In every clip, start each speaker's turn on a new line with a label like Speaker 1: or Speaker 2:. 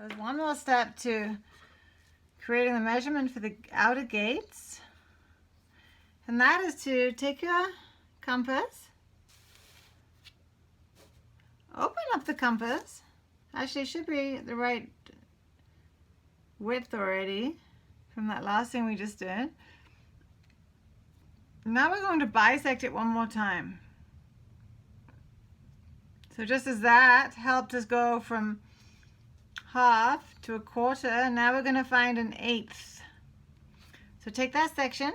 Speaker 1: There's one more step to creating the measurement for the outer gates, and that is to take your compass, open up the compass. Actually, it should be the right width already from that last thing we just did. Now we're going to bisect it one more time. So just as that helped us go from half to a quarter, now we're going to find an eighth. So take that section,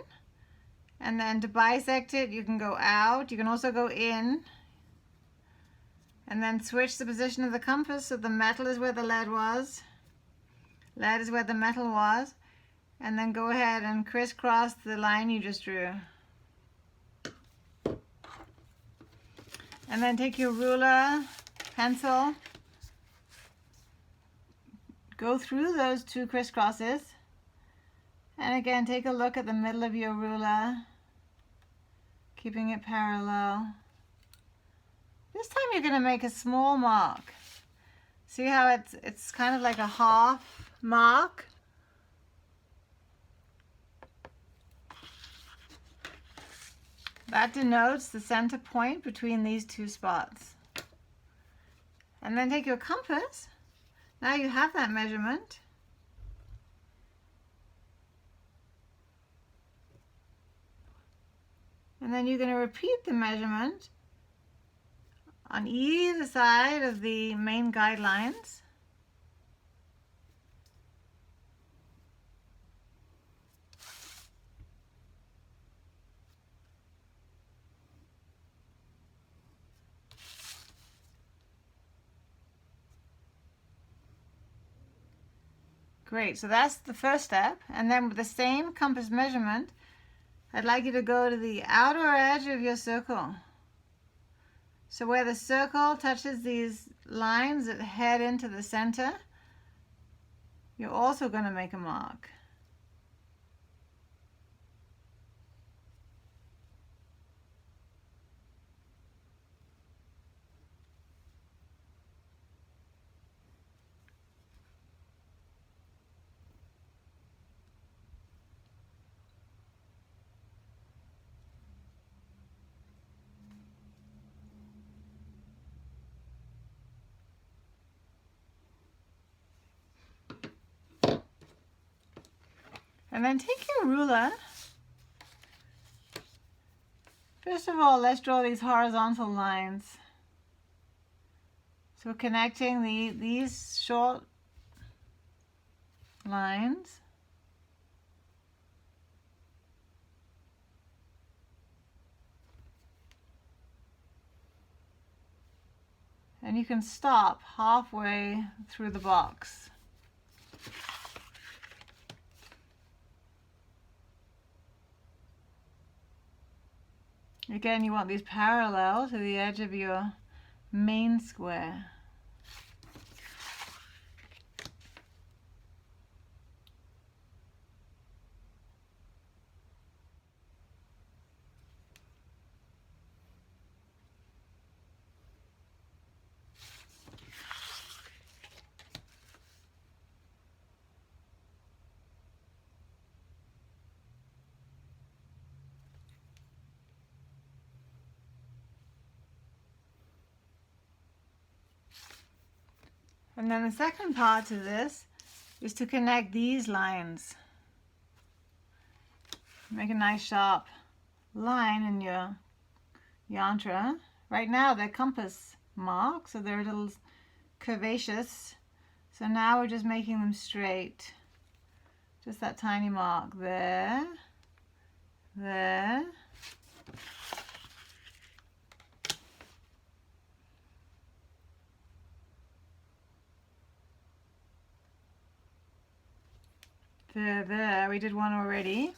Speaker 1: and then to bisect it, you can go out, you can also go in, and then switch the position of the compass so the metal is where the lead was, lead is where the metal was, and then go ahead and crisscross the line you just drew. And then take your ruler, pencil, go through those two crisscrosses, and again take a look at the middle of your ruler, keeping it parallel. This time you're going to make a small mark. See how it's kind of like a half mark? That denotes the center point between these two spots. And then take your compass. Now you have that measurement. And then you're going to repeat the measurement on either side of the main guidelines. Great, so that's the first step. And then with the same compass measurement, I'd like you to go to the outer edge of your circle. So where the circle touches these lines that head into the center, you're also going to make a mark. And then take your ruler. First of all, let's draw these horizontal lines. So we're connecting these short lines. And you can stop halfway through the box. Again, you want these parallel to the edge of your main square. And then the second part to this is to connect these lines. Make a nice sharp line in your yantra. Right now they're compass marks, so they're a little curvaceous. So now we're just making them straight. Just that tiny mark there, there. There, we did one already.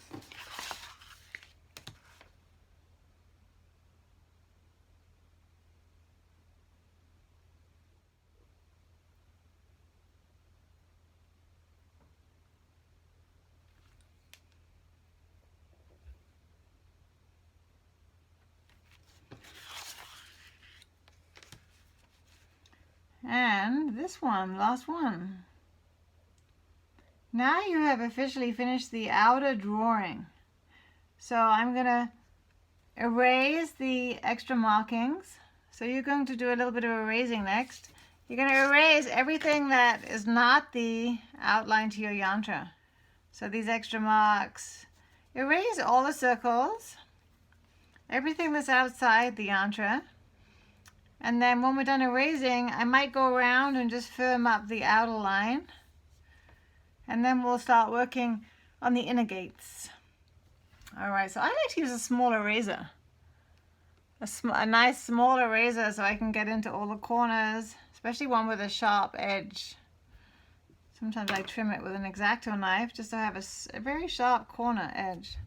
Speaker 1: And this one, last one. Now you have officially finished the outer drawing. So I'm going to erase the extra markings. So you're going to do a little bit of erasing next. You're going to erase everything that is not the outline to your yantra. So these extra marks. Erase all the circles, everything that's outside the yantra. And then when we're done erasing, I might go around and just firm up the outer line. And then we'll start working on the inner gates. All right, so I like to use a small eraser. A nice small eraser so I can get into all the corners, especially one with a sharp edge. Sometimes I trim it with an X-Acto knife just to have a very sharp corner edge.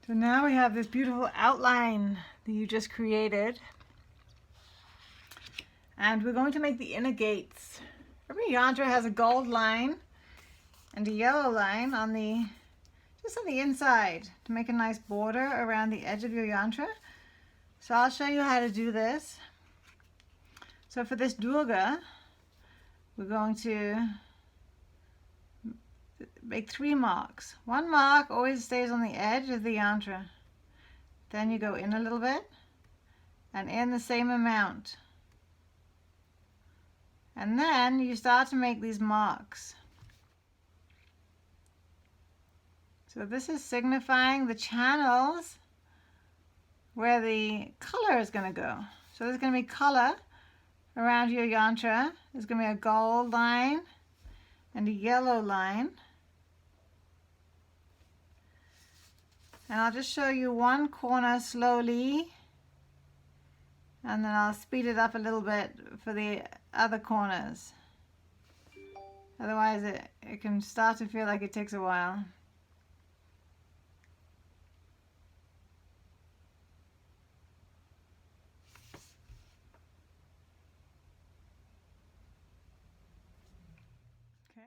Speaker 1: So now we have this beautiful outline that you just created. And we're going to make the inner gates. Every yantra has a gold line and a yellow line just on the inside to make a nice border around the edge of your yantra. So I'll show you how to do this. So for this Durga, we're going to make 3 marks. 1 mark always stays on the edge of the yantra. Then you go in a little bit and in the same amount. And then you start to make these marks. So this is signifying the channels where the color is going to go. So there's going to be color around your yantra. There's going to be a gold line and a yellow line. And I'll just show you one corner slowly, and then I'll speed it up a little bit for the other corners. Otherwise it can start to feel like it takes a while. Okay.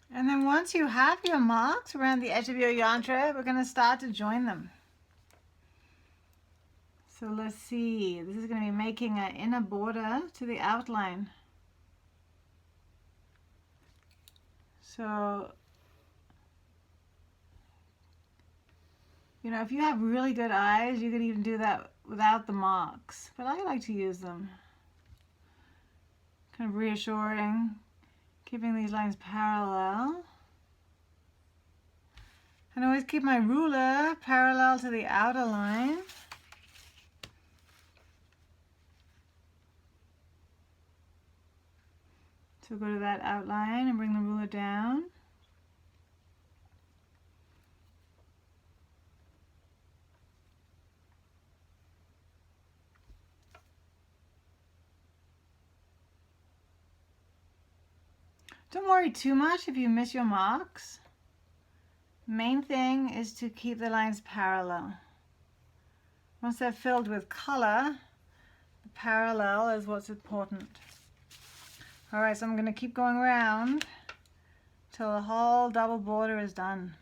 Speaker 1: And then once you have your marks around the edge of your yantra, we're going to start to join them. So let's see, this is going to be making an inner border to the outline. So, you know, if you have really good eyes, you could even do that without the marks, but I like to use them. Kind of reassuring, keeping these lines parallel. And always keep my ruler parallel to the outer line. So go to that outline and bring the ruler down. Don't worry too much if you miss your marks. Main thing is to keep the lines parallel. Once they're filled with color, the parallel is what's important. All right, so I'm going to keep going around till the whole double border is done.